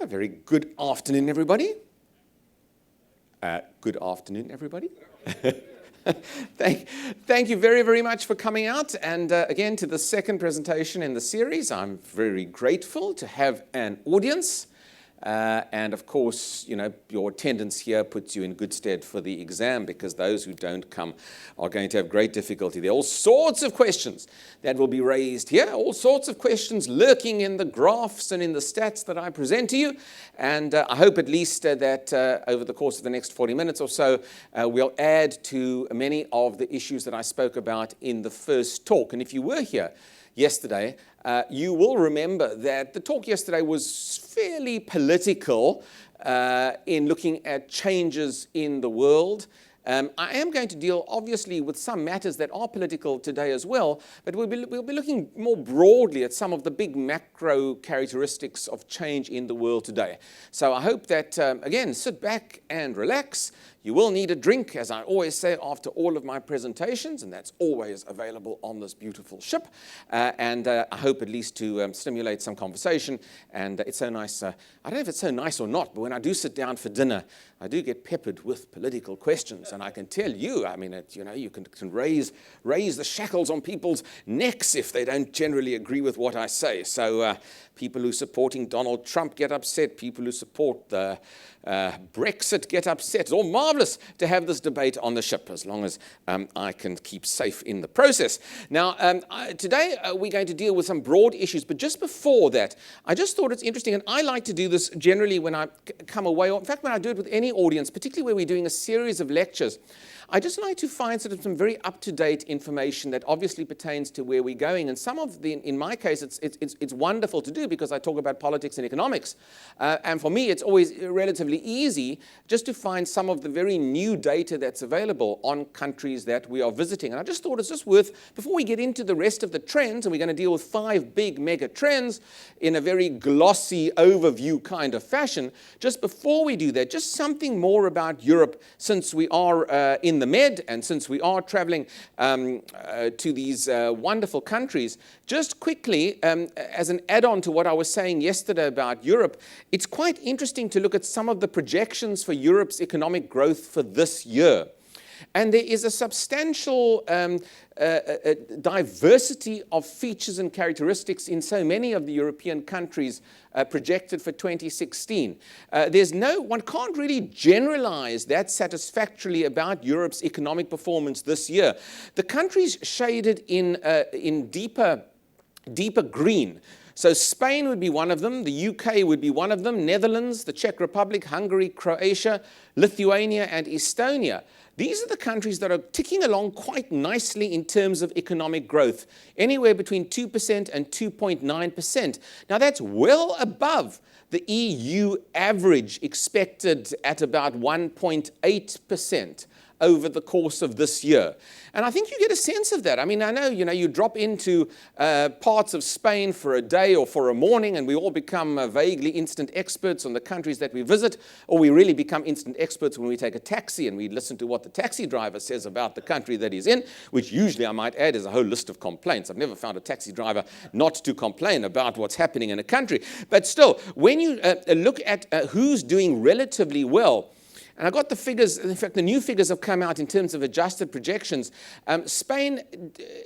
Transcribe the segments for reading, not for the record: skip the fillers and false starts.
A very good afternoon, everybody. Good afternoon, everybody. Thank you very, very much for coming out. And again, to the second presentation in the series, I'm very grateful to have an audience. And of course, you know, your attendance here puts you in good stead for the exam, because those who don't come are going to have great difficulty. There are all sorts of questions that will be raised here, all sorts of questions lurking in the graphs and in the stats that I present to you. And I hope at least that over the course of the next 40 minutes or so, we'll add to many of the issues that I spoke about in the first talk. And if you were here yesterday, you will remember that the talk yesterday was fairly political in looking at changes in the world. I am going to deal, obviously, with some matters that are political today as well, but we'll be looking more broadly at some of the big macro characteristics of change in the world today. So I hope that, again, sit back and relax. You will need a drink, as I always say, after all of my presentations, and that's always available on this beautiful ship. And I hope at least to stimulate some conversation. And it's so nice. I don't know if it's so nice or not, but when I do sit down for dinner, I do get peppered with political questions. And I can tell you, I mean, you know, you can raise the shackles on people's necks if they don't generally agree with what I say. So people who are supporting Donald Trump get upset. People who support the Brexit get upset. It's all marvelous to have this debate on the ship, as long as I can keep safe in the process. Now, today we're going to deal with some broad issues, but just before that, I just thought it's interesting, and I like to do this generally when I come away, or in fact when I do it with any audience, particularly where we're doing a series of lectures. I just like to find sort of some very up-to-date information that obviously pertains to where we're going. And some of the, in my case, it's wonderful to do because I talk about politics and economics. And for me, it's always relatively easy just to find some of the very new data that's available on countries that we are visiting. And I just thought it's just worth, before we get into the rest of the trends, and we're going to deal with 5 big mega trends in a very glossy overview kind of fashion, just before we do that, just something more about Europe, since we are in the Med, and since we are traveling to these wonderful countries. Just quickly, as an add-on to what I was saying yesterday about Europe, it's quite interesting to look at some of the projections for Europe's economic growth for this year. And there is a substantial diversity of features and characteristics in so many of the European countries projected for 2016. One can't really generalize that satisfactorily about Europe's economic performance this year. The countries shaded in deeper green. So Spain would be one of them, the UK would be one of them, Netherlands, the Czech Republic, Hungary, Croatia, Lithuania, and Estonia. These are the countries that are ticking along quite nicely in terms of economic growth, anywhere between 2% and 2.9%. Now that's well above the EU average, expected at about 1.8% over the course of this year. And I think you get a sense of that. I mean, I know, you know, you drop into parts of Spain for a day or for a morning, and we all become vaguely instant experts on the countries that we visit, or we really become instant experts when we take a taxi and we listen to what the taxi driver says about the country that he's in, which usually, I might add, is a whole list of complaints. I've never found a taxi driver not to complain about what's happening in a country. But still, when you look at who's doing relatively well, and I got the figures, in fact, the new figures have come out in terms of adjusted projections. Spain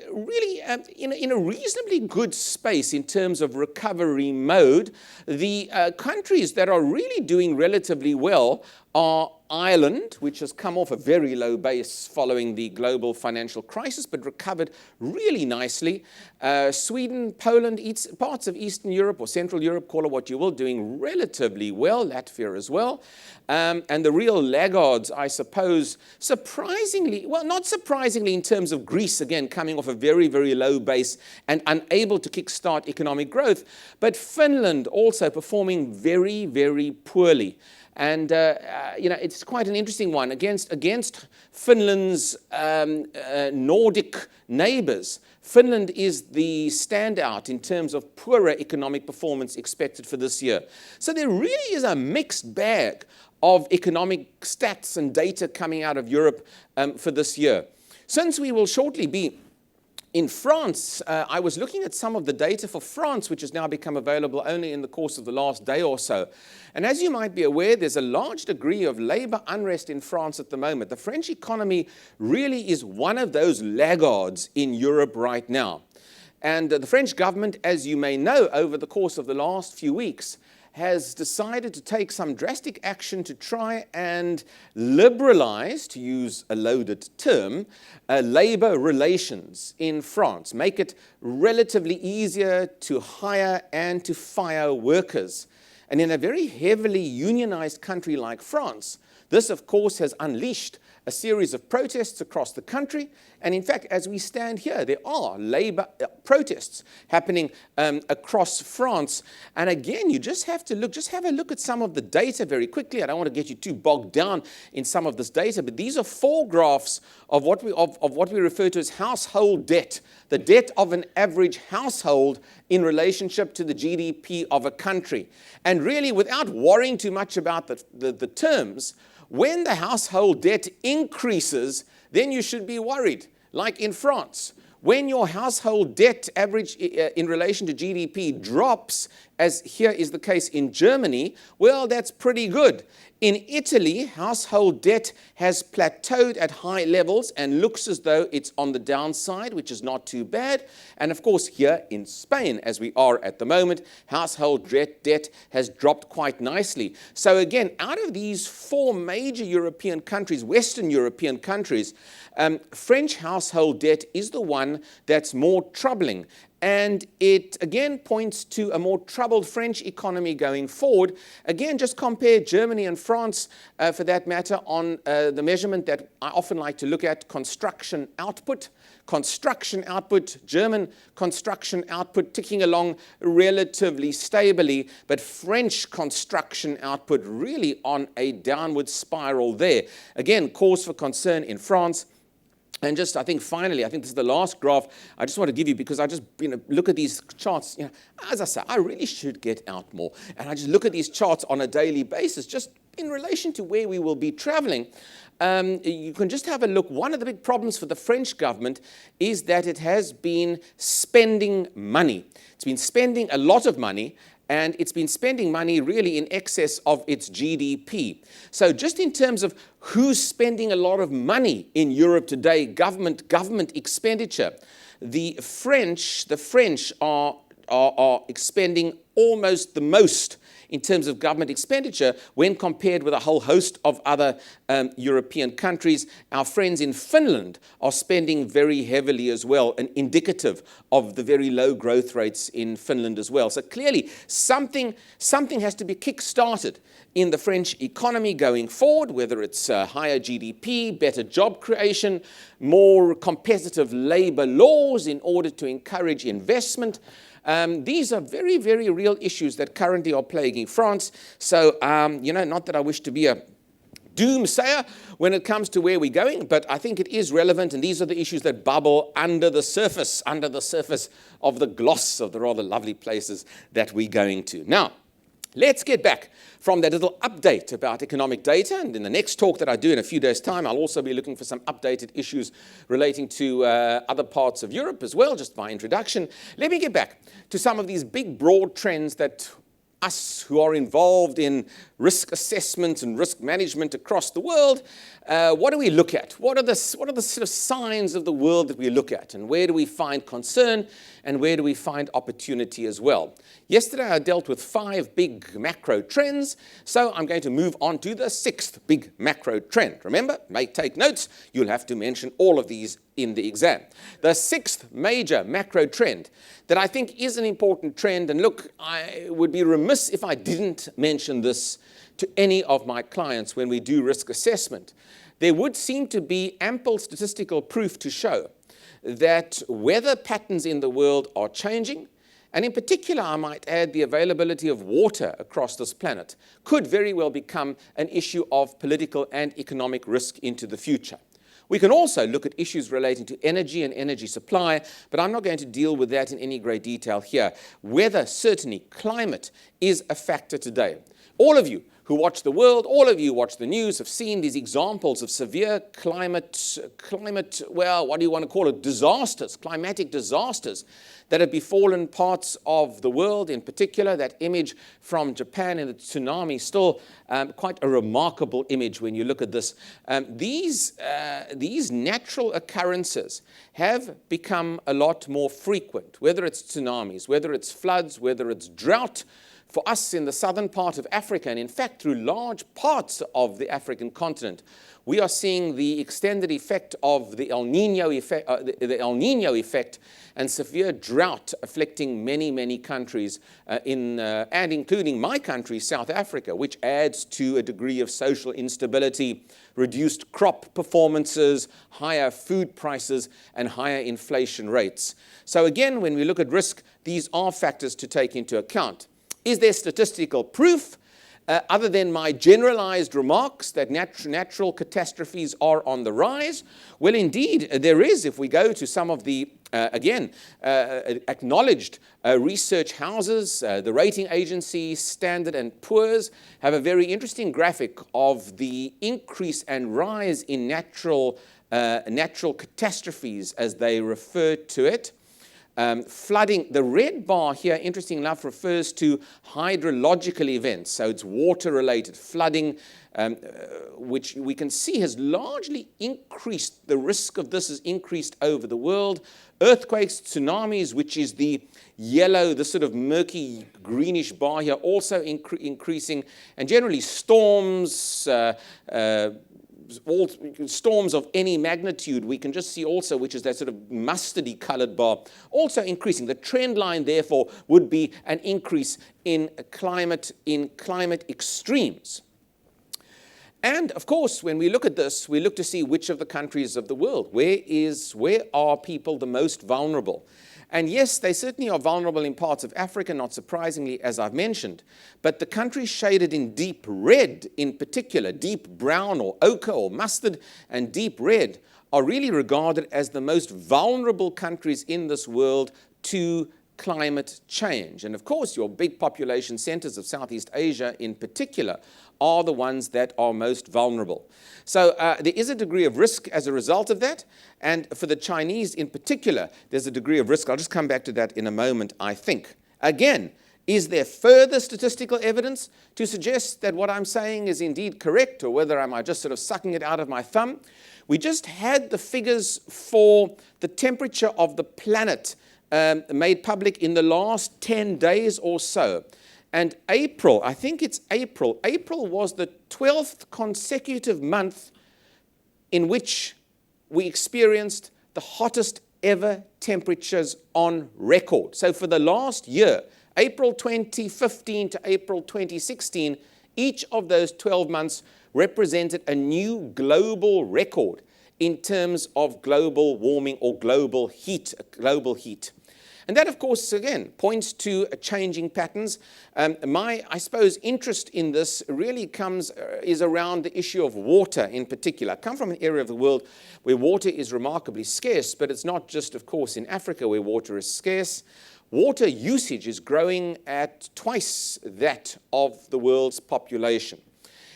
really in a reasonably good space in terms of recovery mode. The countries that are really doing relatively well are Ireland, which has come off a very low base following the global financial crisis, but recovered really nicely. Sweden, Poland, parts of Eastern Europe or Central Europe, call it what you will, doing relatively well. Latvia as well. And the real laggards, I suppose, surprisingly, well, not surprisingly in terms of Greece, again, coming off a very, very low base and unable to kickstart economic growth, but Finland also performing very, very poorly. And, you know, it's quite an interesting one. Against Finland's Nordic neighbors, Finland is the standout in terms of poorer economic performance expected for this year. So there really is a mixed bag of economic stats and data coming out of Europe for this year. Since we will shortly be In France, I was looking at some of the data for France, which has now become available only in the course of the last day or so. And as you might be aware, there's a large degree of labor unrest in France at the moment. The French economy really is one of those laggards in Europe right now. And the French government, as you may know, over the course of the last few weeks, has decided to take some drastic action to try and liberalize, to use a loaded term, labor relations in France, make it relatively easier to hire and to fire workers. And in a very heavily unionized country like France, this, of course, has unleashed a series of protests across the country. And in fact, as we stand here, there are labor protests happening across France. And again, you just have to look, just have a look at some of the data very quickly. I don't want to get you too bogged down in some of this data, but these are 4 graphs of what we refer to as household debt, the debt of an average household in relationship to the GDP of a country. And really, without worrying too much about the terms, when the household debt increases, then you should be worried. Like in France, when your household debt average in relation to GDP drops, as here is the case in Germany, well, that's pretty good. In Italy, household debt has plateaued at high levels and looks as though it's on the downside, which is not too bad. And of course, here in Spain, as we are at the moment, household debt has dropped quite nicely. So again, out of these 4 major European countries, Western European countries, French household debt is the one that's more troubling. And it, again, points to a more troubled French economy going forward. Again, just compare Germany and France, for that matter, on the measurement that I often like to look at, construction output. Construction output, German construction output ticking along relatively stably, but French construction output really on a downward spiral there. Again, cause for concern in France. And just, I think, finally, I think this is the last graph I just want to give you because I just, look at these charts. As I say, I really should get out more. And I just look at these charts on a daily basis, just in relation to where we will be traveling. You can just have a look. One of the big problems for the French government is that it has been spending money. It's been spending a lot of money, and it's been spending money really in excess of its GDP. So just in terms of who's spending a lot of money in Europe today, government expenditure, the French are expending almost the most in terms of government expenditure when compared with a whole host of other European countries. Our friends in Finland are spending very heavily as well, and indicative of the very low growth rates in Finland as well. So clearly, something has to be kick-started in the French economy going forward, whether it's higher GDP, better job creation, more competitive labor laws in order to encourage investment. These are very, very real issues that currently are plaguing France. So, not that I wish to be a doomsayer when it comes to where we're going, but I think it is relevant, and these are the issues that bubble under the surface of the gloss of the rather lovely places that we're going to. Now, let's get back from that little update about economic data. And in the next talk that I do in a few days' time, I'll also be looking for some updated issues relating to other parts of Europe as well, just my introduction. Let me get back to some of these big, broad trends that us who are involved in risk assessment and risk management across the world, what do we look at? What are the sort of signs of the world that we look at? And where do we find concern? And where do we find opportunity as well? Yesterday, I dealt with 5 big macro trends. So I'm going to move on to the 6th big macro trend. Remember, take notes. You'll have to mention all of these in the exam. The 6th major macro trend that I think is an important trend, and look, I would be remiss if I didn't mention this to any of my clients when we do risk assessment. There would seem to be ample statistical proof to show that weather patterns in the world are changing, and in particular, I might add, the availability of water across this planet could very well become an issue of political and economic risk into the future. We can also look at issues relating to energy and energy supply, but I'm not going to deal with that in any great detail here. Weather, certainly, climate is a factor today. All of you who watch the world, all of you watch the news, have seen these examples of severe climate, well, what do you want to call it, disasters, climatic disasters that have befallen parts of the world. In particular, that image from Japan and the tsunami, still quite a remarkable image when you look at this. These natural occurrences have become a lot more frequent, whether it's tsunamis, whether it's floods, whether it's drought. For us in the southern part of Africa, and in fact through large parts of the African continent, we are seeing the extended effect of the El Nino effect, and severe drought afflicting many, many countries, and including my country, South Africa, which adds to a degree of social instability, reduced crop performances, higher food prices, and higher inflation rates. So again, when we look at risk, these are factors to take into account. Is there statistical proof, other than my generalized remarks, that natural catastrophes are on the rise? Well, indeed, there is. If we go to some of the, acknowledged research houses, the rating agency Standard & Poor's have a very interesting graphic of the increase and rise in natural catastrophes, as they refer to it. Flooding, the red bar here, interesting enough, refers to hydrological events. So it's water-related flooding, which we can see has largely increased. The risk of this has increased over the world. Earthquakes, tsunamis, which is the yellow, the sort of murky greenish bar here, also increasing. And generally storms, all storms of any magnitude, we can just see also, which is that sort of mustardy colored bar, also increasing. The trend line, therefore, would be an increase in climate extremes. And of course, when we look at this, we look to see which of the countries of the world, where are people the most vulnerable? And yes, they certainly are vulnerable in parts of Africa, not surprisingly, as I've mentioned. But the countries shaded in deep red, in particular, deep brown or ochre or mustard and deep red, are really regarded as the most vulnerable countries in this world to climate change. And of course, your big population centers of Southeast Asia in particular are the ones that are most vulnerable. So there is a degree of risk as a result of that. And for the Chinese in particular, there's a degree of risk. I'll just come back to that in a moment, I think. Again, is there further statistical evidence to suggest that what I'm saying is indeed correct, or whether am I just sort of sucking it out of my thumb? We just had the figures for the temperature of the planet made public in the last 10 days or so. And April, I think it's April was the 12th consecutive month in which we experienced the hottest ever temperatures on record. So for the last year, April 2015 to April 2016, each of those 12 months represented a new global record in terms of global warming or global heat. And that, of course, again, points to changing patterns. I suppose, interest in this really is around the issue of water in particular. I come from an area of the world where water is remarkably scarce, but it's not just, of course, in Africa where water is scarce. Water usage is growing at twice that of the world's population.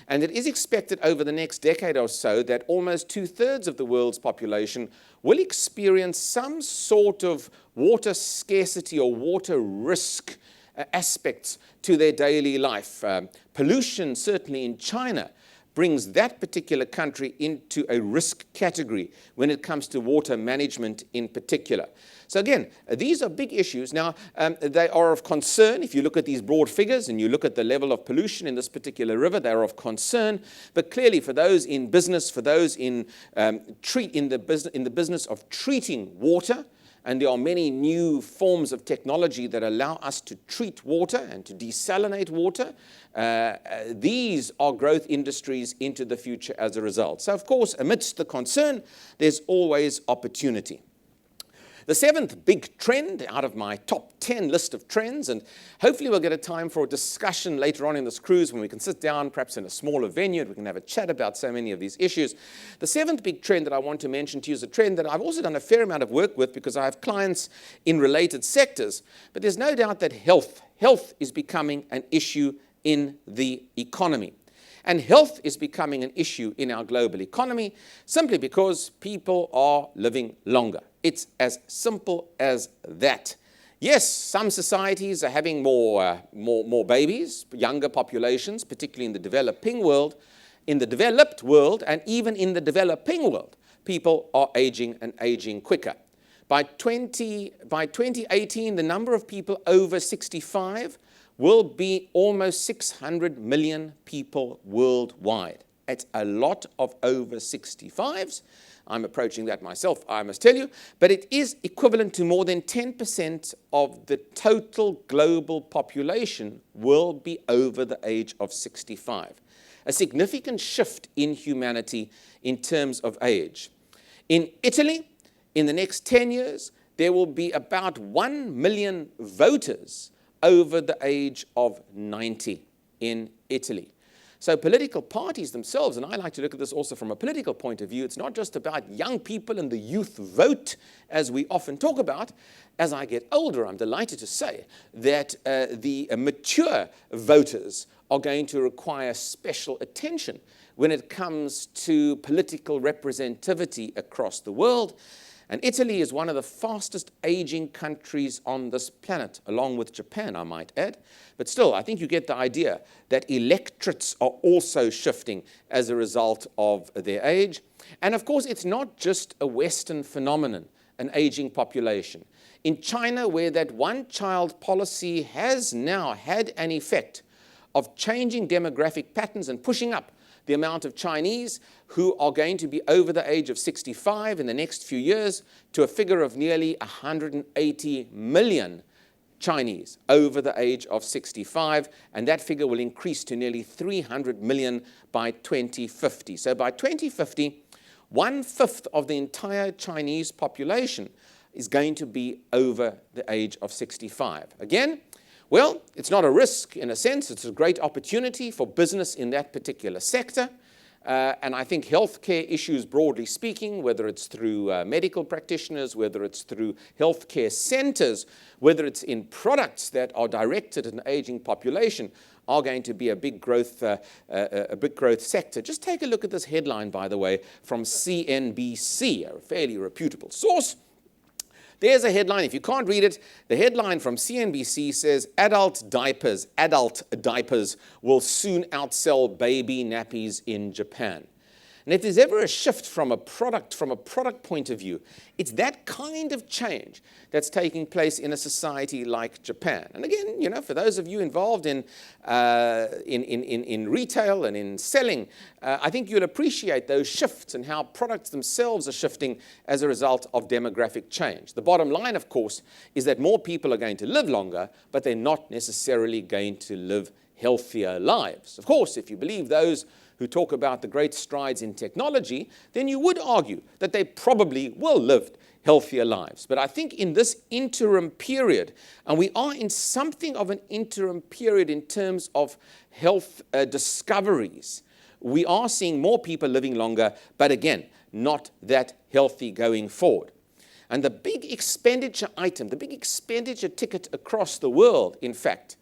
And it is expected over the next decade or so that almost 2/3 of the world's population will experience some sort of water scarcity or water risk aspects to their daily life. Pollution, certainly in China, brings that particular country into a risk category when it comes to water management in particular. So again, these are big issues. Now, they are of concern. If you look at these broad figures and you look at the level of pollution in this particular river, they are of concern. But clearly, for those in business, for those in the business of treating water, and there are many new forms of technology that allow us to treat water and to desalinate water. These are growth industries into the future as a result. So, of course, amidst the concern, there's always opportunity. The seventh big trend out of my top 10 list of trends, and hopefully we'll get a time for a discussion later on in this cruise when we can sit down, perhaps in a smaller venue, and we can have a chat about so many of these issues. The seventh big trend that I want to mention to you is a trend that I've also done a fair amount of work with because I have clients in related sectors, but there's no doubt that health is becoming an issue in the economy. And health is becoming an issue in our global economy simply because people are living longer. It's as simple as that. Yes, some societies are having more babies, younger populations, particularly in the developing world. In the developed world and even in the developing world, people are aging and aging quicker. By 2018, the number of people over 65 will be almost 600 million people worldwide. It's a lot of over 65s. I'm approaching that myself, I must tell you. But it is equivalent to more than 10% of the total global population will be over the age of 65. A significant shift in humanity in terms of age. In Italy, in the next 10 years, there will be about 1 million voters over the age of 90 in Italy. So political parties themselves, and I like to look at this also from a political point of view, it's not just about young people and the youth vote, as we often talk about. As I get older, I'm delighted to say that the mature voters are going to require special attention when it comes to political representativity across the world. And Italy is one of the fastest aging countries on this planet, along with Japan, I might add. But still, I think you get the idea that electorates are also shifting as a result of their age. And of course, it's not just a Western phenomenon, an aging population. In China, where that one-child policy has now had an effect of changing demographic patterns and pushing up the amount of Chinese who are going to be over the age of 65 in the next few years to a figure of nearly 180 million Chinese over the age of 65, and that figure will increase to nearly 300 million by 2050. So by 2050, 1/5 of the entire Chinese population is going to be over the age of 65. Again, well, it's not a risk in a sense. It's a great opportunity for business in that particular sector. And I think healthcare issues, broadly speaking, whether it's through medical practitioners, whether it's through healthcare centers, whether it's in products that are directed at an aging population, are going to be a big growth sector. Just take a look at this headline, by the way, from CNBC, a fairly reputable source. There's a headline. If you can't read it, the headline from CNBC says, adult diapers will soon outsell baby nappies in Japan. And if there's ever a shift from a product point of view, it's that kind of change that's taking place in a society like Japan. And again, you know, for those of you involved in retail and in selling, I think you'll appreciate those shifts and how products themselves are shifting as a result of demographic change. The bottom line, of course, is that more people are going to live longer, but they're not necessarily going to live healthier lives. Of course, if you believe those who talk about the great strides in technology, then you would argue that they probably will live healthier lives. But I think in this interim period, and we are in something of an interim period in terms of health discoveries, we are seeing more people living longer, but again, not that healthy going forward. And the big expenditure item, the big expenditure ticket across the world, in fact,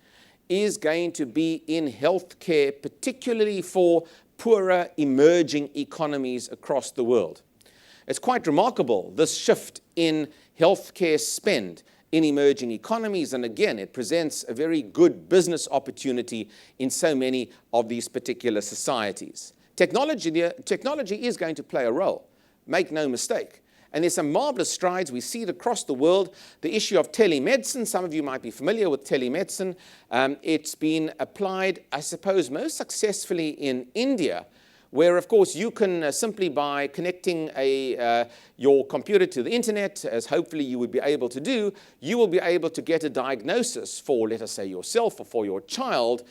is going to be in healthcare, particularly for poorer emerging economies across the world. It's quite remarkable, this shift in healthcare spend in emerging economies, and again, it presents a very good business opportunity in so many of these particular societies. Technology is going to play a role, make no mistake. And there's some marvelous strides. We see it across the world. The issue of telemedicine, some of you might be familiar with telemedicine. It's been applied, I suppose, most successfully in India, where, of course, you can simply by connecting your computer to the internet, as hopefully you would be able to do, you will be able to get a diagnosis for, let us say, yourself or for your child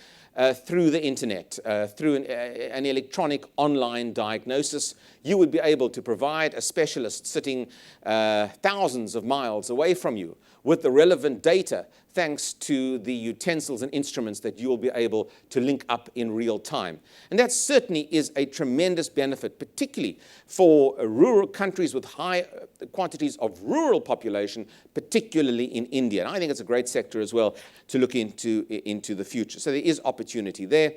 through the internet, through an electronic online diagnosis. You would be able to provide a specialist sitting thousands of miles away from you with the relevant data, thanks to the utensils and instruments that you will be able to link up in real time. And that certainly is a tremendous benefit, particularly for rural countries with high quantities of rural population, particularly in India. And I think it's a great sector as well to look into the future. So there is opportunity there.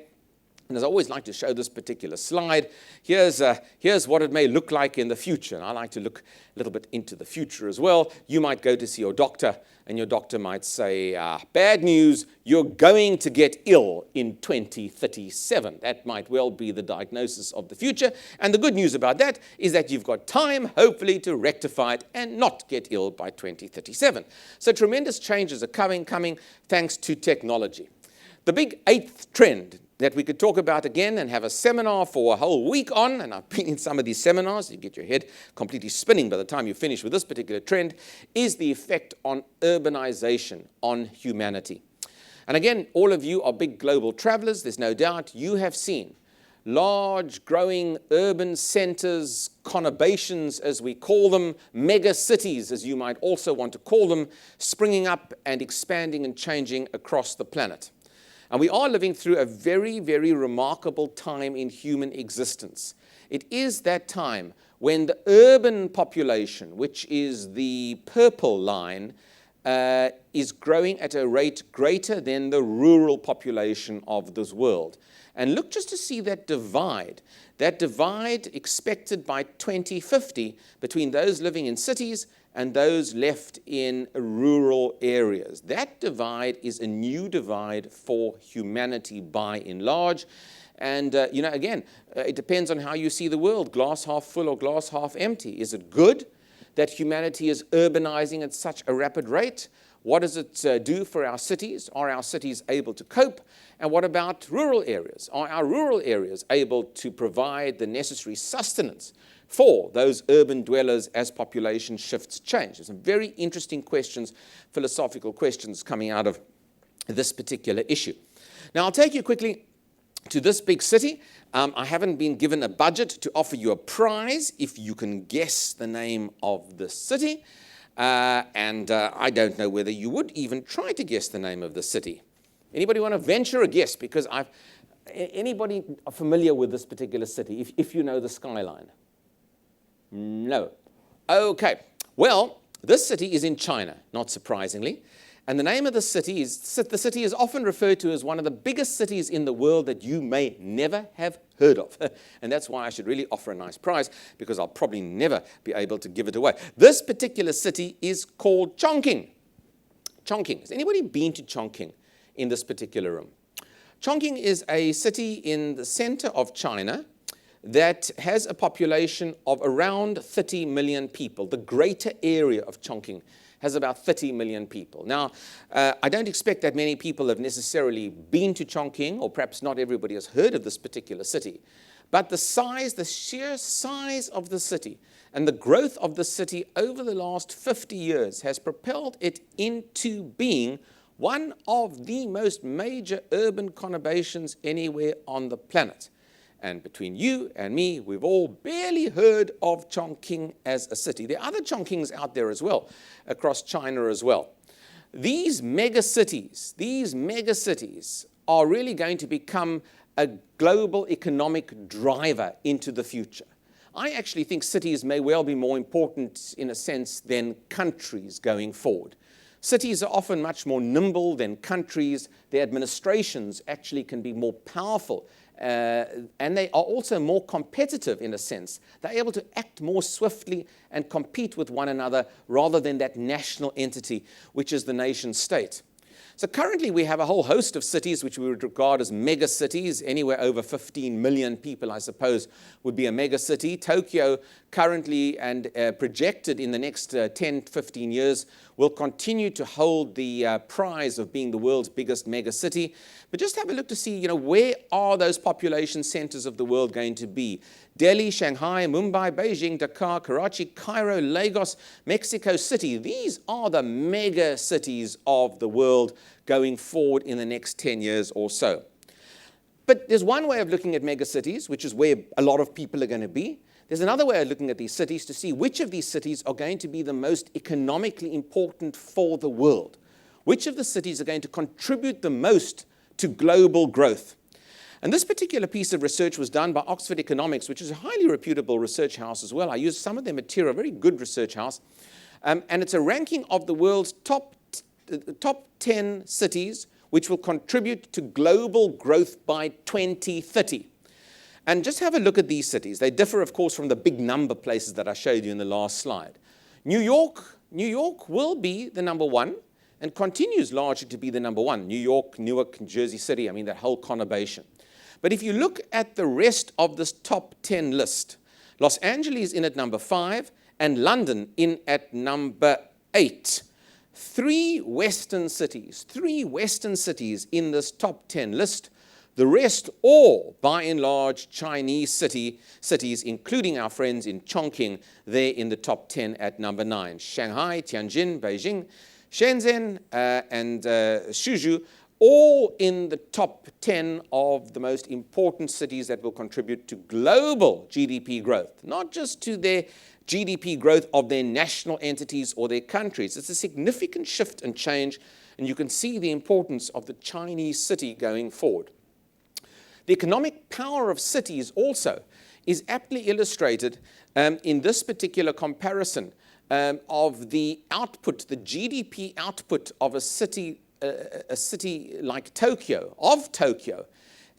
And as I always like to show this particular slide, here's what it may look like in the future. And I like to look a little bit into the future as well. You might go to see your doctor, and your doctor might say, bad news, you're going to get ill in 2037. That might well be the diagnosis of the future. And the good news about that is that you've got time, hopefully, to rectify it and not get ill by 2037. So tremendous changes are coming thanks to technology. The big eighth trend that we could talk about again and have a seminar for a whole week on, and I've been in some of these seminars, you get your head completely spinning by the time you finish with this particular trend, is the effect on urbanization on humanity. And again, all of you are big global travelers. There's no doubt you have seen large growing urban centers, conurbations as we call them, mega cities as you might also want to call them, springing up and expanding and changing across the planet. And we are living through a very, very remarkable time in human existence. It is that time when the urban population, which is the purple line, is growing at a rate greater than the rural population of this world. And look just to see that divide expected by 2050 between those living in cities and those left in rural areas. That divide is a new divide for humanity by and large. And, again, it depends on how you see the world, glass half full or glass half empty. Is it good that humanity is urbanizing at such a rapid rate? What does it do for our cities? Are our cities able to cope? And what about rural areas? Are our rural areas able to provide the necessary sustenance for those urban dwellers as population shifts change? There's some very interesting questions, philosophical questions coming out of this particular issue. Now, I'll take you quickly to this big city. I haven't been given a budget to offer you a prize if you can guess the name of the city. I don't know whether you would even try to guess the name of the city. Anybody want to venture a guess? Because anybody familiar with this particular city, if you know the skyline? No. Okay. Well, this city is in China, not surprisingly. And the name of the city is often referred to as one of the biggest cities in the world that you may never have heard of. And that's why I should really offer a nice prize, because I'll probably never be able to give it away. This particular city is called Chongqing. Chongqing. Has anybody been to Chongqing in this particular room? Chongqing is a city in the center of China that has a population of around 30 million people. The greater area of Chongqing has about 30 million people. Now, I don't expect that many people have necessarily been to Chongqing, or perhaps not everybody has heard of this particular city. But the sheer size of the city and the growth of the city over the last 50 years has propelled it into being one of the most major urban conurbations anywhere on the planet. And between you and me, we've all barely heard of Chongqing as a city. There are other Chongqings out there as well, across China as well. These mega cities are really going to become a global economic driver into the future. I actually think cities may well be more important in a sense than countries going forward. Cities are often much more nimble than countries. Their administrations actually can be more powerful. And they are also more competitive in a sense. They're able to act more swiftly and compete with one another rather than that national entity, which is the nation state. So currently we have a whole host of cities which we would regard as mega cities. Anywhere over 15 million people, I suppose, would be a mega city. Tokyo currently and projected in the next 10, 15 years will continue to hold the prize of being the world's biggest mega city. But just have a look to see, where are those population centers of the world going to be? Delhi, Shanghai, Mumbai, Beijing, Dakar, Karachi, Cairo, Lagos, Mexico City. These are the mega cities of the world going forward in the next 10 years or so. But there's one way of looking at mega cities, which is where a lot of people are going to be. There's another way of looking at these cities to see which of these cities are going to be the most economically important for the world. Which of the cities are going to contribute the most to global growth? And this particular piece of research was done by Oxford Economics, which is a highly reputable research house as well. I used some of their material, a very good research house. And it's a ranking of the world's top 10 cities which will contribute to global growth by 2030. And just have a look at these cities. They differ, of course, from the big number places that I showed you in the last slide. New York will be the number one and continues largely to be the number one. New York, Newark, Jersey City, I mean, that whole conurbation. But if you look at the rest of this top 10 list, Los Angeles in at number 5 and London in at number 8. Three Western cities in this top 10 list. The rest all, by and large, Chinese cities, including our friends in Chongqing, there in the top 10 at number 9. Shanghai, Tianjin, Beijing, Shenzhen, and Suzhou, all in the top 10 of the most important cities that will contribute to global GDP growth, not just to their GDP growth of their national entities or their countries. It's a significant shift and change, and you can see the importance of the Chinese city going forward. The economic power of cities also is aptly illustrated in this particular comparison of the output, the GDP output of a city like Tokyo,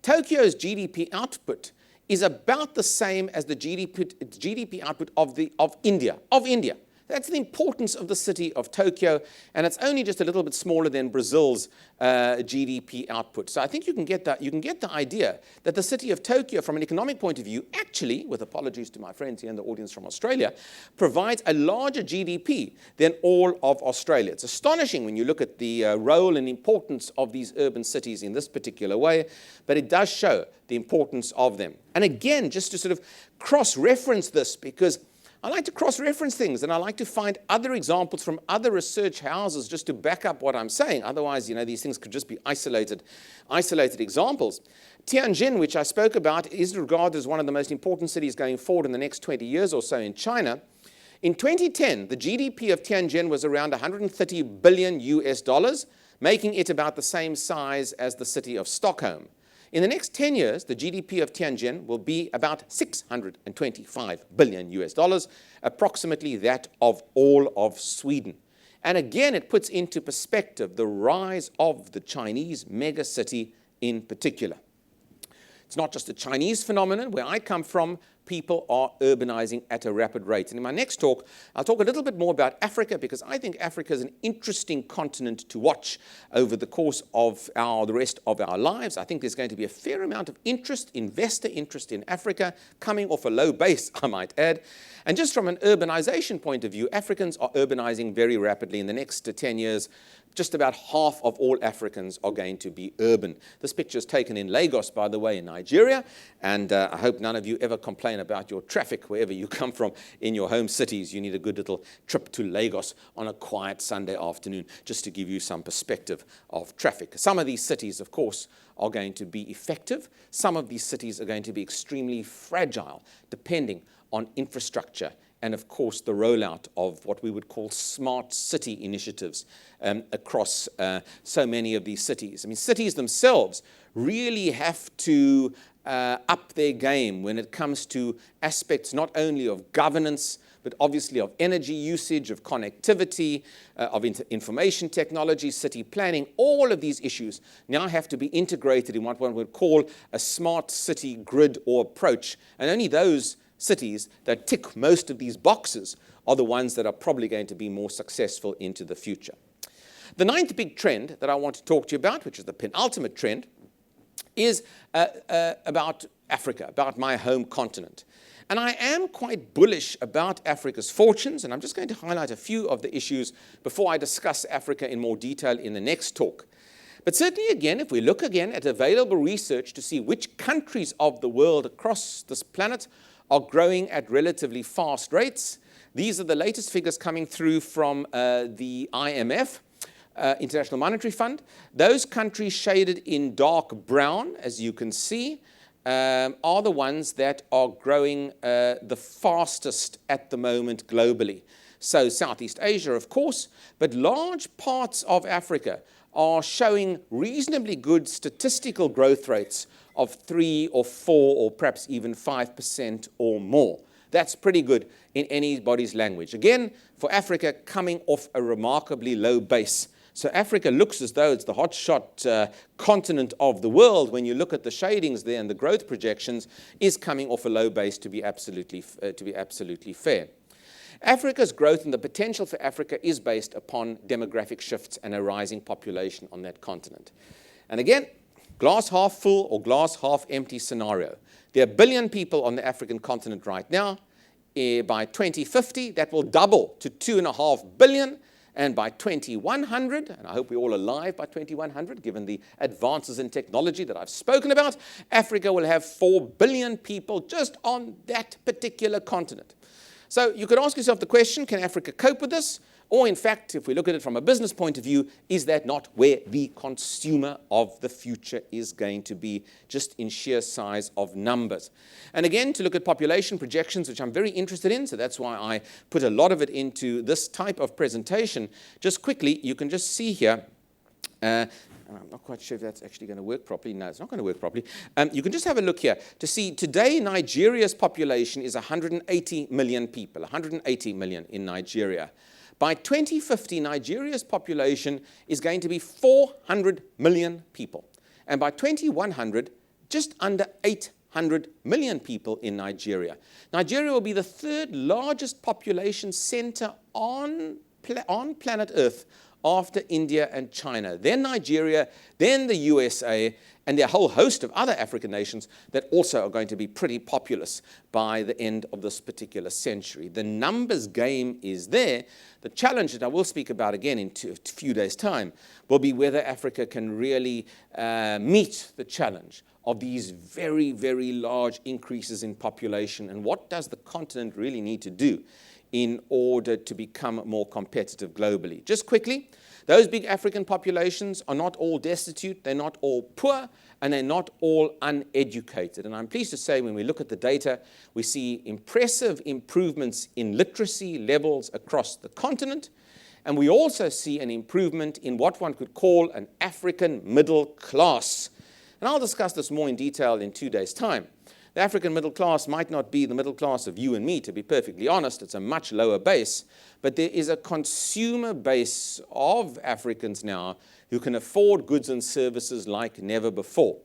Tokyo's GDP output is about the same as the GDP output of India. That's the importance of the city of Tokyo, and it's only just a little bit smaller than Brazil's GDP output. So I think you can get the idea that the city of Tokyo, from an economic point of view, actually, with apologies to my friends here in the audience from Australia, provides a larger GDP than all of Australia. It's astonishing when you look at the role and importance of these urban cities in this particular way, but it does show the importance of them. And again, just to sort of cross-reference this, because I like to cross-reference things, and I like to find other examples from other research houses just to back up what I'm saying. Otherwise, these things could just be isolated examples. Tianjin, which I spoke about, is regarded as one of the most important cities going forward in the next 20 years or so in China. In 2010, the GDP of Tianjin was around 130 billion US dollars, making it about the same size as the city of Stockholm. In the next 10 years, the GDP of Tianjin will be about 625 billion US dollars, approximately that of all of Sweden. And again, it puts into perspective the rise of the Chinese megacity in particular. It's not just a Chinese phenomenon. Where I come from, people are urbanizing at a rapid rate. And in my next talk, I'll talk a little bit more about Africa, because I think Africa is an interesting continent to watch over the course of the rest of our lives. I think there's going to be a fair amount of investor interest in Africa, coming off a low base, I might add. And just from an urbanization point of view, Africans are urbanizing very rapidly. In the next 10 years, just about half of all Africans are going to be urban. This picture is taken in Lagos, by the way, in Nigeria, and I hope none of you ever complain about your traffic wherever you come from in your home cities. You need a good little trip to Lagos on a quiet Sunday afternoon, just to give you some perspective of traffic. Some of these cities, of course, are going to be effective. Some of these cities are going to be extremely fragile, depending on infrastructure and, of course, the rollout of what we would call smart city initiatives across so many of these cities. I mean, cities themselves really have to up their game when it comes to aspects not only of governance, but obviously of energy usage, of connectivity, of information technology, city planning. All of these issues now have to be integrated in what one would call a smart city grid or approach. And only those cities that tick most of these boxes are the ones that are probably going to be more successful into the future. The ninth big trend that I want to talk to you about, which is the penultimate trend, is about Africa, about my home continent. And I am quite bullish about Africa's fortunes, and I'm just going to highlight a few of the issues before I discuss Africa in more detail in the next talk. But certainly, again, if we look again at available research to see which countries of the world across this planet are growing at relatively fast rates, these are the latest figures coming through from the IMF, International Monetary Fund. Those countries shaded in dark brown, as you can see, are the ones that are growing the fastest at the moment globally. So Southeast Asia, of course, but large parts of Africa are showing reasonably good statistical growth rates of 3 or 4 or perhaps even 5% or more. That's pretty good in anybody's language. Again, for Africa, coming off a remarkably low base So Africa looks as though it's the hotshot continent of the world. When you look at the shadings there and the growth projections, is coming off a low base, to be absolutely fair. Africa's growth and the potential for Africa is based upon demographic shifts and a rising population on that continent. And again, glass half full or glass half empty scenario. There are 1 billion people on the African continent right now. By 2050, that will double to 2.5 billion. And by 2100, and I hope we're all alive by 2100, given the advances in technology that I've spoken about, Africa will have 4 billion people just on that particular continent. So you could ask yourself the question, can Africa cope with this? Or in fact, if we look at it from a business point of view, is that not where the consumer of the future is going to be, just in sheer size of numbers? And again, to look at population projections, which I'm very interested in, so that's why I put a lot of it into this type of presentation. Just quickly, you can just see here, I'm not quite sure if that's actually going to work properly. No, it's not going to work properly. You can just have a look here to see today Nigeria's population is 180 million people, 180 million in Nigeria. By 2050, Nigeria's population is going to be 400 million people. And by 2100, just under 800 million people in Nigeria. Nigeria will be the 3rd largest population center on planet Earth after India and China. Then Nigeria, then the USA, and there are a whole host of other African nations that also are going to be pretty populous by the end of this particular century. The numbers game is there. The challenge that I will speak about again in a few days' time will be whether Africa can really meet the challenge of these very, very large increases in population, and what does the continent really need to do in order to become more competitive globally. Just quickly, those big African populations are not all destitute, they're not all poor, and they're not all uneducated. And I'm pleased to say when we look at the data, we see impressive improvements in literacy levels across the continent, and we also see an improvement in what one could call an African middle class. And I'll discuss this more in detail in 2 days' time. The African middle class might not be the middle class of you and me, to be perfectly honest. It's a much lower base. But there is a consumer base of Africans now who can afford goods and services like never before.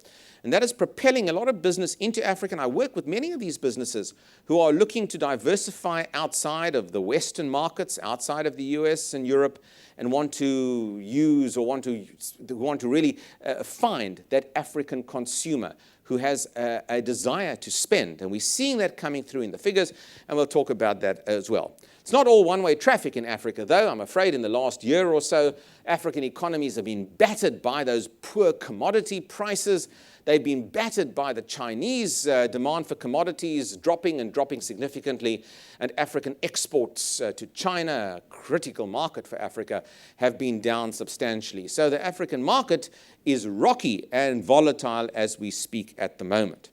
And that is propelling a lot of business into Africa. And I work with many of these businesses who are looking to diversify outside of the Western markets, outside of the US and Europe, and want to use or want to really find that African consumer who has a desire to spend. And we're seeing that coming through in the figures, and we'll talk about that as well. It's not all one-way traffic in Africa, though. I'm afraid in the last year or so, African economies have been battered by those poor commodity prices. They've been battered by the Chinese demand for commodities dropping significantly, and African exports to China, a critical market for Africa, have been down substantially. So the African market is rocky and volatile as we speak at the moment.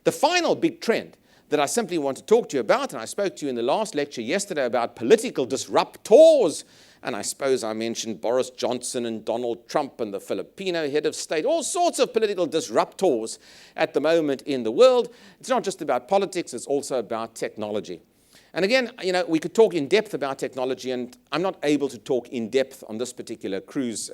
The final big trend that I simply want to talk to you about, and I spoke to you in the last lecture yesterday about political disruptors, and I suppose I mentioned Boris Johnson and Donald Trump and the Filipino head of state, all sorts of political disruptors at the moment in the world. It's not just about politics, it's also about technology. And again, we could talk in depth about technology, and I'm not able to talk in depth on this particular cruise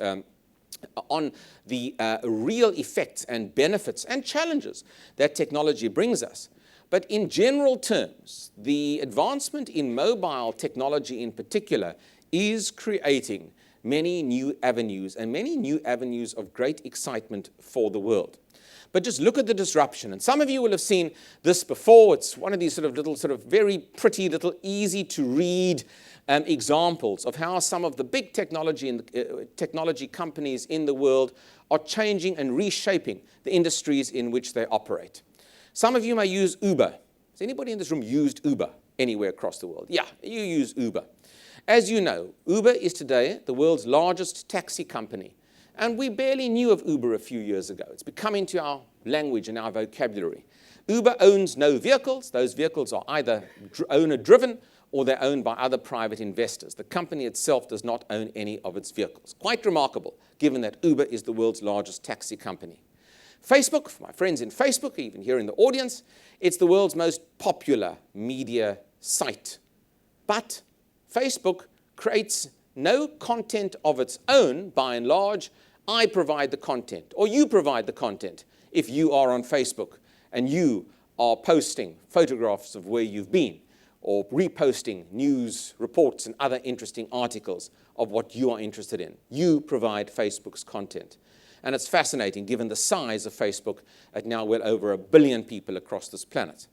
on the real effects and benefits and challenges that technology brings us. But in general terms, the advancement in mobile technology in particular is creating many new avenues and many new avenues of great excitement for the world. But just look at the disruption. And some of you will have seen this before. It's one of these very pretty little easy to read examples of how some of the big technology companies in the world are changing and reshaping the industries in which they operate. Some of you may use Uber. Has anybody in this room used Uber anywhere across the world? Yeah, you use Uber. As you know, Uber is today the world's largest taxi company. And we barely knew of Uber a few years ago. It's become into our language and our vocabulary. Uber owns no vehicles. Those vehicles are either owner-driven or they're owned by other private investors. The company itself does not own any of its vehicles. Quite remarkable, given that Uber is the world's largest taxi company. Facebook, for my friends in Facebook, even here in the audience, it's the world's most popular media site. But Facebook creates no content of its own, by and large. I provide the content, or you provide the content if you are on Facebook and you are posting photographs of where you've been, or reposting news reports and other interesting articles of what you are interested in. You provide Facebook's content. And it's fascinating, given the size of Facebook at now well over 1 billion people across this planet.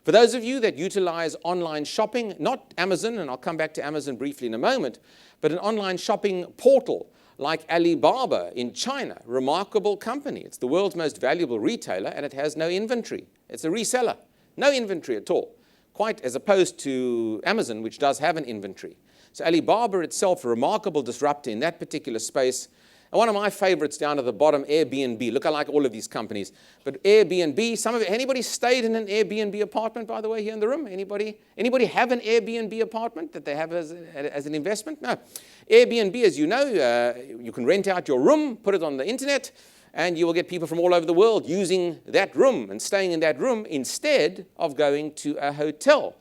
For those of you that utilize online shopping, not Amazon, and I'll come back to Amazon briefly in a moment, but an online shopping portal like Alibaba in China, remarkable company. It's the world's most valuable retailer, and it has no inventory. It's a reseller, no inventory at all, quite as opposed to Amazon, which does have an inventory. So Alibaba itself, a remarkable disruptor in that particular space. And one of my favorites down at the bottom, Airbnb. Look, I like all of these companies. But Airbnb, anybody stayed in an Airbnb apartment, by the way, here in the room? Anybody have an Airbnb apartment that they have as an investment? No. Airbnb, as you know, you can rent out your room, put it on the internet, and you will get people from all over the world using that room and staying in that room instead of going to a hotel.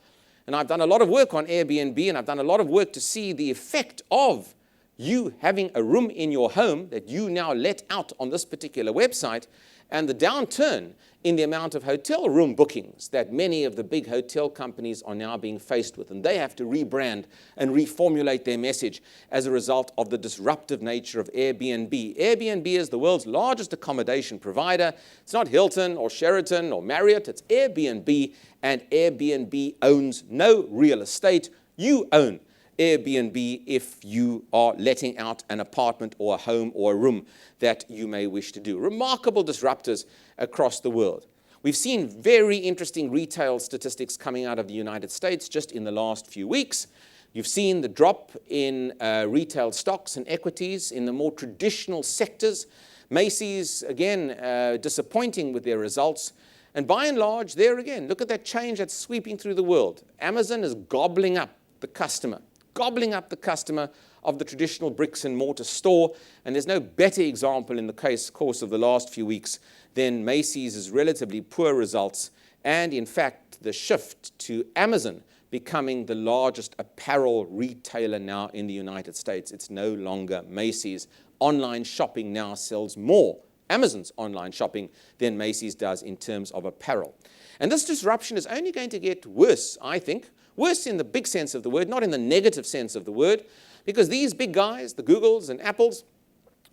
And I've done a lot of work on Airbnb, and I've done a lot of work to see the effect of you having a room in your home that you now let out on this particular website, and the downturn in the amount of hotel room bookings that many of the big hotel companies are now being faced with. And they have to rebrand and reformulate their message as a result of the disruptive nature of Airbnb. Airbnb is the world's largest accommodation provider. It's not Hilton or Sheraton or Marriott. It's Airbnb, and Airbnb owns no real estate. You own Airbnb if you are letting out an apartment or a home or a room that you may wish to do. Remarkable disruptors across the world. We've seen very interesting retail statistics coming out of the United States just in the last few weeks. You've seen the drop in retail stocks and equities in the more traditional sectors. Macy's, again, disappointing with their results. And by and large, there again, look at that change that's sweeping through the world. Amazon is gobbling up the customer of the traditional bricks and mortar store. And there's no better example in the course of the last few weeks than Macy's relatively poor results, and in fact the shift to Amazon becoming the largest apparel retailer now in the United States. It's no longer Macy's. Online shopping now sells more, Amazon's online shopping, than Macy's does in terms of apparel. And this disruption is only going to get worse, I think. Worse in the big sense of the word, not in the negative sense of the word, because these big guys, the Googles and Apples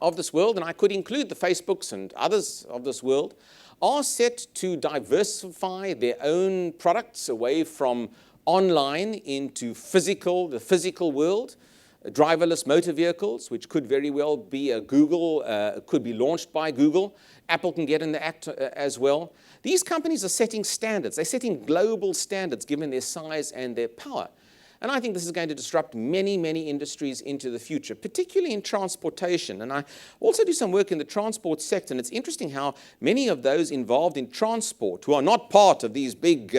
of this world, and I could include the Facebooks and others of this world, are set to diversify their own products away from online into the physical world. Driverless motor vehicles, which could very well be a Google, could be launched by Google. Apple can get in the act as well. These companies are setting standards. They're setting global standards given their size and their power. And I think this is going to disrupt many, many industries into the future, particularly in transportation. And I also do some work in the transport sector, and it's interesting how many of those involved in transport, who are not part of these big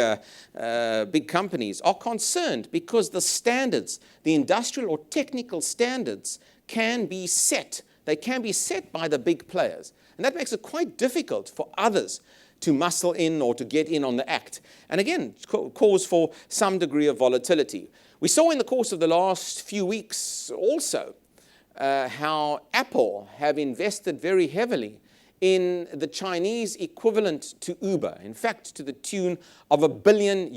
companies, are concerned because the standards, the industrial or technical standards, can be set. They can be set by the big players. And that makes it quite difficult for others to muscle in or to get in on the act. And again, cause for some degree of volatility. We saw in the course of the last few weeks also how Apple have invested very heavily in the Chinese equivalent to Uber, in fact, to the tune of $1 billion.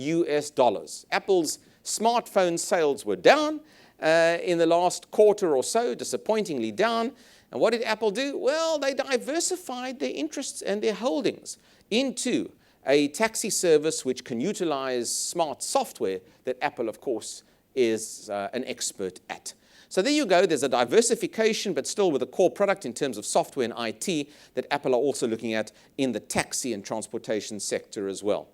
Apple's smartphone sales were down in the last quarter or so, disappointingly down. And what did Apple do? Well, they diversified their interests and their holdings into a taxi service which can utilize smart software that Apple, of course, is an expert at. So there you go. There's a diversification, but still with a core product in terms of software and IT that Apple are also looking at in the taxi and transportation sector as well.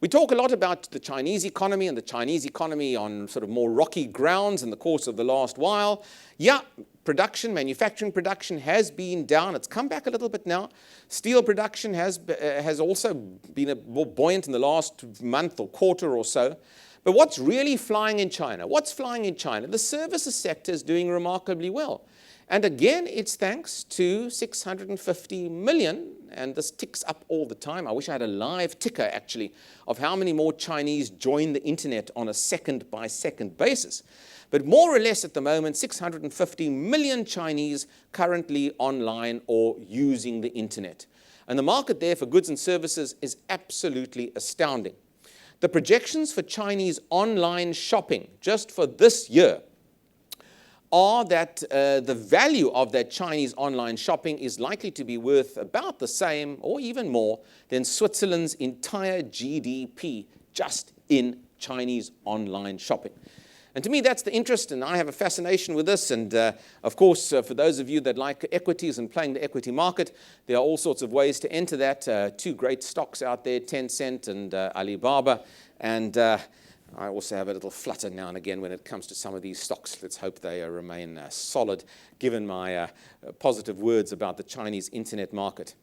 We talk a lot about the Chinese economy and the Chinese economy on sort of more rocky grounds in the course of the last while. Yeah, manufacturing production has been down. It's come back a little bit now. Steel production has also been more buoyant in the last month or quarter or so. But what's really flying in China? What's flying in China? The services sector is doing remarkably well. And again, it's thanks to 650 million, and this ticks up all the time. I wish I had a live ticker, actually, of how many more Chinese join the internet on a second-by-second basis. But more or less at the moment, 650 million Chinese currently online or using the internet. And the market there for goods and services is absolutely astounding. The projections for Chinese online shopping just for this year are that the value of that Chinese online shopping is likely to be worth about the same or even more than Switzerland's entire GDP just in Chinese online shopping. And to me, that's the interest, and I have a fascination with this. And of course, for those of you that like equities and playing the equity market, there are all sorts of ways to enter that. Two great stocks out there, Tencent and Alibaba. And I also have a little flutter now and again when it comes to some of these stocks. Let's hope they remain solid, given my positive words about the Chinese internet market.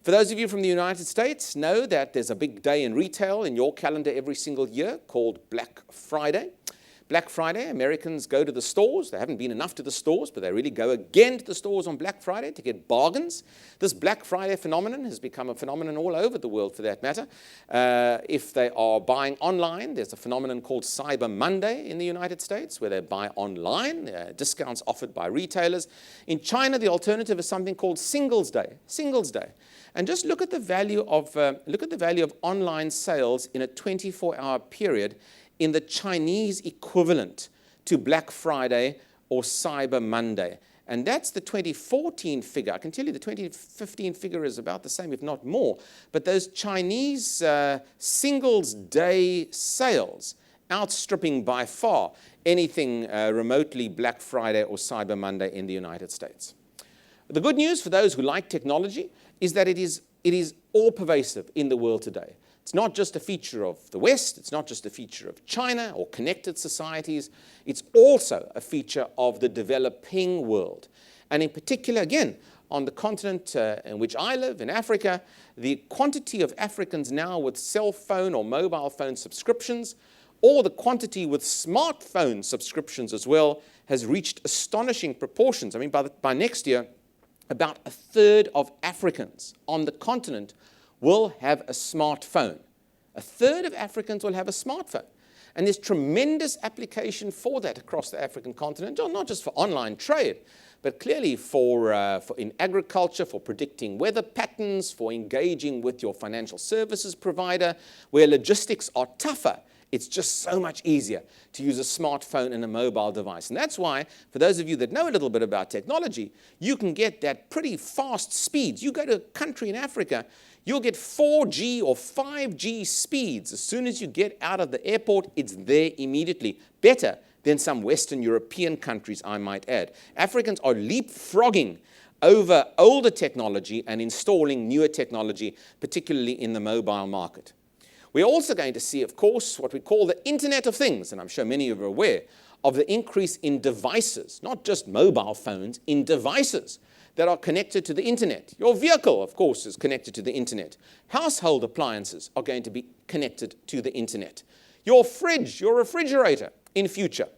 For those of you from the United States, know that there's a big day in retail in your calendar every single year called Black Friday. Black Friday, Americans go to the stores. They haven't been enough to the stores, but they really go again to the stores on Black Friday to get bargains. This Black Friday phenomenon has become a phenomenon all over the world, for that matter. If they are buying online, there's a phenomenon called Cyber Monday in the United States, where they buy online, discounts offered by retailers. In China, the alternative is something called Singles Day. Singles Day. And just look at the value of online sales in a 24-hour period in the Chinese equivalent to Black Friday or Cyber Monday. And that's the 2014 figure. I can tell you the 2015 figure is about the same, if not more. But those Chinese Singles Day sales outstripping by far anything remotely Black Friday or Cyber Monday in the United States. The good news for those who like technology is that it is all pervasive in the world today. It's not just a feature of the West, it's not just a feature of China or connected societies, it's also a feature of the developing world. And in particular, again, on the continent in which I live, in Africa, the quantity of Africans now with cell phone or mobile phone subscriptions, or the quantity with smartphone subscriptions as well, has reached astonishing proportions. I mean, by next year, about a third of Africans on the continent will have a smartphone. A third of Africans will have a smartphone. And there's tremendous application for that across the African continent, not just for online trade, but clearly for in agriculture, for predicting weather patterns, for engaging with your financial services provider, where logistics are tougher. It's just so much easier to use a smartphone and a mobile device. And that's why, for those of you that know a little bit about technology, you can get that pretty fast speeds. You go to a country in Africa, you'll get 4G or 5G speeds. As soon as you get out of the airport, it's there immediately. Better than some Western European countries, I might add. Africans are leapfrogging over older technology and installing newer technology, particularly in the mobile market. We're also going to see, of course, what we call the Internet of Things, and I'm sure many of you are aware of the increase in devices, not just mobile phones, in devices that are connected to the internet. Your vehicle, of course, is connected to the internet. Household appliances are going to be connected to the internet. Your fridge, your refrigerator, in future,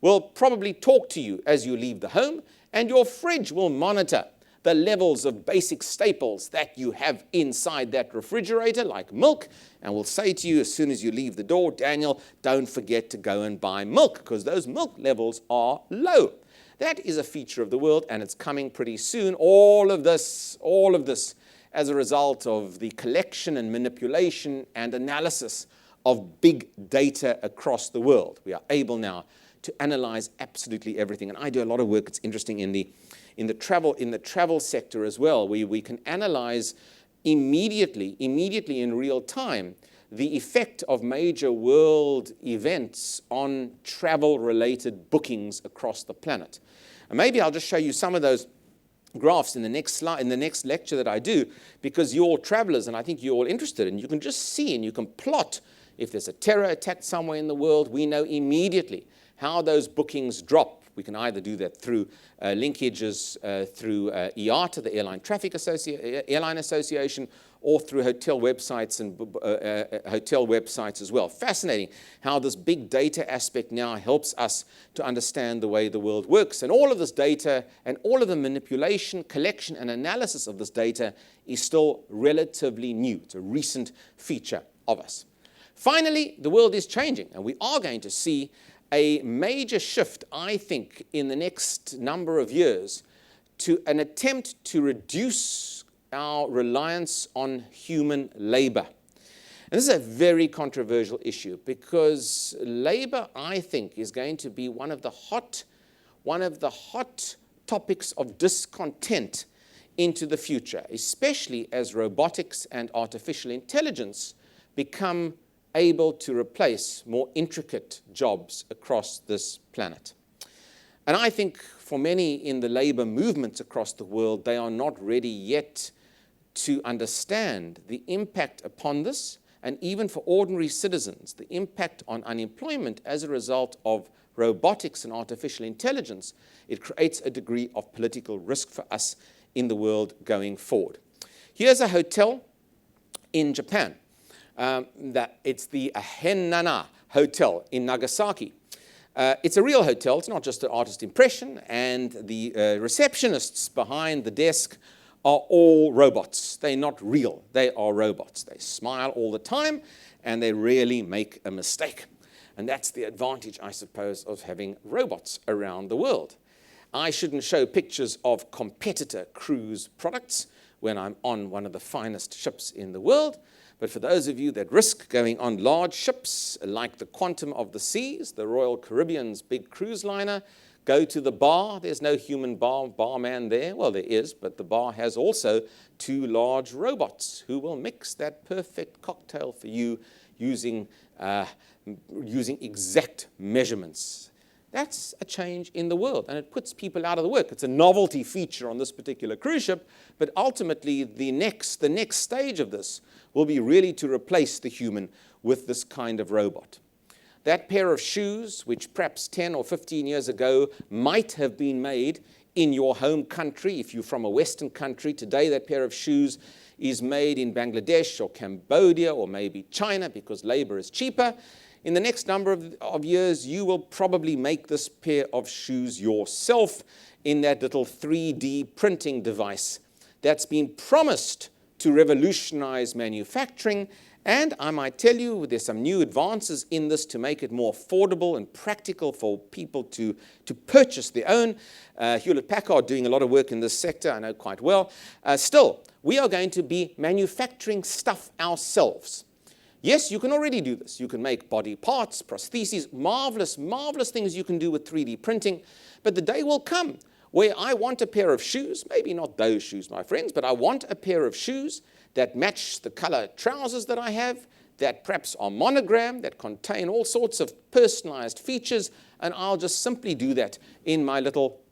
will probably talk to you as you leave the home, and your fridge will monitor the levels of basic staples that you have inside that refrigerator, like milk, and will say to you as soon as you leave the door, Daniel, don't forget to go and buy milk, because those milk levels are low. That is a feature of the world, and it's coming pretty soon. All of this as a result of the collection and manipulation and analysis of big data across the world. We are able now to analyze absolutely everything. And I do a lot of work, it's interesting, in the travel sector as well, where we can analyze immediately in real time the effect of major world events on travel-related bookings across the planet. And maybe I'll just show you some of those graphs in the next slide, in the next lecture that I do, because you're all travelers and I think you're all interested, and you can just see and you can plot if there's a terror attack somewhere in the world. We know immediately how those bookings drop We can either do that through linkages through IATA, the Airline Association, or through hotel websites and hotel websites as well. Fascinating how this big data aspect now helps us to understand the way the world works. And all of this data and all of the manipulation, collection, and analysis of this data is still relatively new. It's a recent feature of us. Finally, the world is changing, and we are going to see a major shift, I think, in the next number of years to an attempt to reduce our reliance on human labor. And this is a very controversial issue because labor, I think, is going to be one of the hot topics of discontent into the future, especially as robotics and artificial intelligence become able to replace more intricate jobs across this planet. And I think for many in the labor movements across the world, they are not ready yet to understand the impact upon this, and even for ordinary citizens, the impact on unemployment as a result of robotics and artificial intelligence. It creates a degree of political risk for us in the world going forward. Here's a hotel in Japan. It's the Hennana Hotel in Nagasaki. It's a real hotel. It's not just an artist impression, and the receptionists behind the desk are all robots. They're not real. They are robots. They smile all the time, and they rarely make a mistake. And that's the advantage, I suppose, of having robots around the world. I shouldn't show pictures of competitor cruise products when I'm on one of the finest ships in the world. But for those of you that risk going on large ships like the Quantum of the Seas, the Royal Caribbean's big cruise liner, go to the bar. There's no human barman there. Well, there is, but the bar has also 2 large robots who will mix that perfect cocktail for you using exact measurements. That's a change in the world, and it puts people out of the work. It's a novelty feature on this particular cruise ship, but ultimately the next stage of this will be really to replace the human with this kind of robot. That pair of shoes, which perhaps 10 or 15 years ago might have been made in your home country, if you're from a Western country, today that pair of shoes is made in Bangladesh or Cambodia or maybe China because labor is cheaper. In the next number of years, you will probably make this pair of shoes yourself in that little 3D printing device that's been promised to revolutionize manufacturing. And I might tell you, there's some new advances in this to make it more affordable and practical for people to purchase their own. Hewlett-Packard doing a lot of work in this sector, I know quite well. Still, we are going to be manufacturing stuff ourselves. Yes, you can already do this. You can make body parts, prostheses, marvelous, marvelous things you can do with 3D printing. But the day will come where I want a pair of shoes, maybe not those shoes, my friends, but I want a pair of shoes that match the color trousers that I have, that perhaps are monogrammed, that contain all sorts of personalized features, and I'll just simply do that in my little,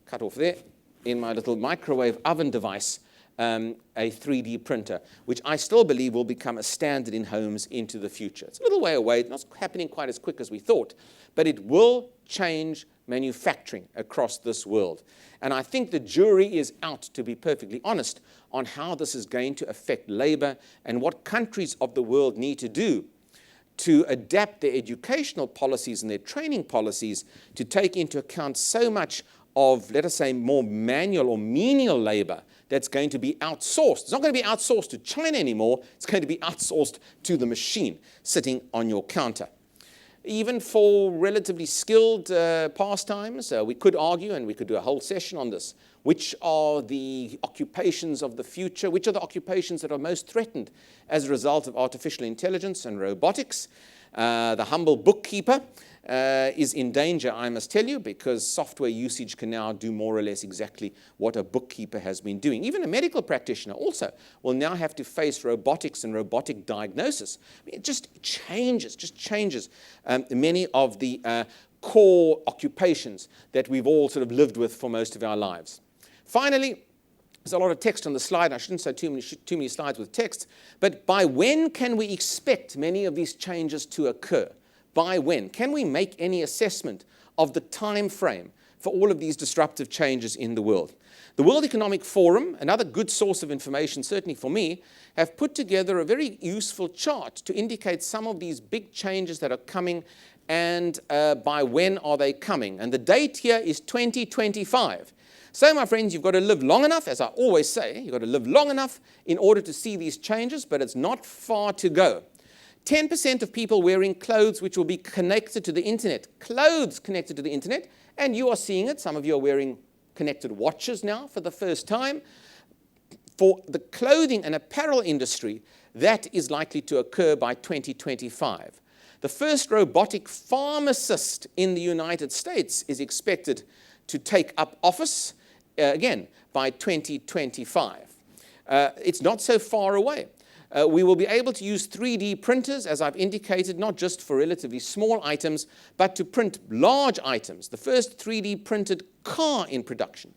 cut off there, in my little microwave oven device, a 3D printer, which I still believe will become a standard in homes into the future. It's a little way away, not happening quite as quick as we thought, but it will change manufacturing across this world. And I think the jury is out, to be perfectly honest, on how this is going to affect labor and what countries of the world need to do to adapt their educational policies and their training policies to take into account so much of, let us say, more manual or menial labor that's going to be outsourced. It's not going to be outsourced to China anymore. It's going to be outsourced to the machine sitting on your counter. Even for relatively skilled pastimes, we could argue, and we could do a whole session on this, which are the occupations of the future, which are the occupations that are most threatened as a result of artificial intelligence and robotics. The humble bookkeeper is in danger, I must tell you, because software usage can now do more or less exactly what a bookkeeper has been doing. Even a medical practitioner also will now have to face robotics and robotic diagnosis. I mean, it just changes many of the core occupations that we've all sort of lived with for most of our lives. Finally, there's a lot of text on the slide. I shouldn't say too many slides with text, but by when can we expect many of these changes to occur? by when? Can we make any assessment of the time frame for all of these disruptive changes in the world? The World Economic Forum, another good source of information, certainly for me, have put together a very useful chart to indicate some of these big changes that are coming and by when are they coming. And the date here is 2025. So, my friends, you've got to live long enough, as I always say, you've got to live long enough in order to see these changes, but it's not far to go. 10% of people wearing clothes which will be connected to the internet. Clothes connected to the internet, and you are seeing it. Some of you are wearing connected watches now for the first time. For the clothing and apparel industry, that is likely to occur by 2025. The first robotic pharmacist in the United States is expected to take up office, again, by 2025. It's not so far away. We will be able to use 3D printers, as I've indicated, not just for relatively small items, but to print large items. The first 3D printed car in production,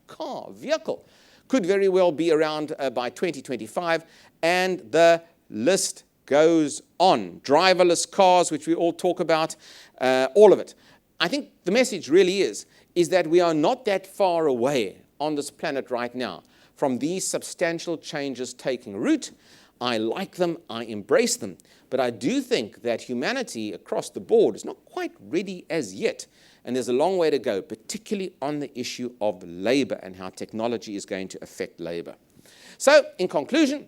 vehicle, could very well be around by 2025, and the list goes on. Driverless cars, which we all talk about, all of it. I think the message really is that we are not that far away on this planet right now from these substantial changes taking root. I like them, I embrace them, but I do think that humanity across the board is not quite ready as yet, and there's a long way to go, particularly on the issue of labor and how technology is going to affect labor. So, in conclusion,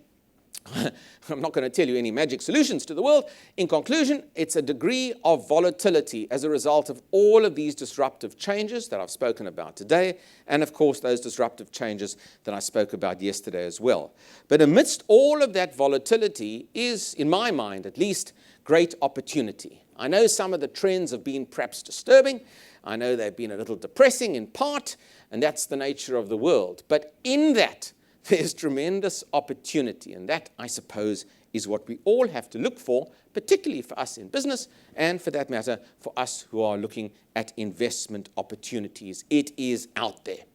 I'm not going to tell you any magic solutions to the world. In conclusion, it's a degree of volatility as a result of all of these disruptive changes that I've spoken about today, and of course those disruptive changes that I spoke about yesterday as well. But amidst all of that volatility is, in my mind at least, great opportunity. I know some of the trends have been perhaps disturbing. I know they've been a little depressing in part, and that's the nature of the world. But in that, there's tremendous opportunity, and that, I suppose, is what we all have to look for, particularly for us in business, and for that matter, for us who are looking at investment opportunities. It is out there.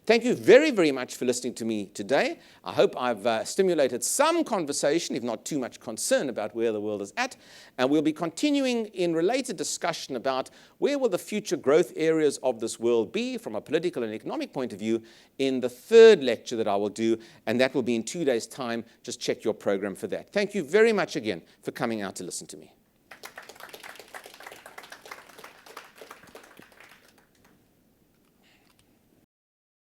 Thank you very, very much for listening to me today. I hope I've stimulated some conversation, if not too much concern about where the world is at. And we'll be continuing in related discussion about where will the future growth areas of this world be from a political and economic point of view in the third lecture that I will do. And that will be in 2 days' time. Just check your program for that. Thank you very much again for coming out to listen to me.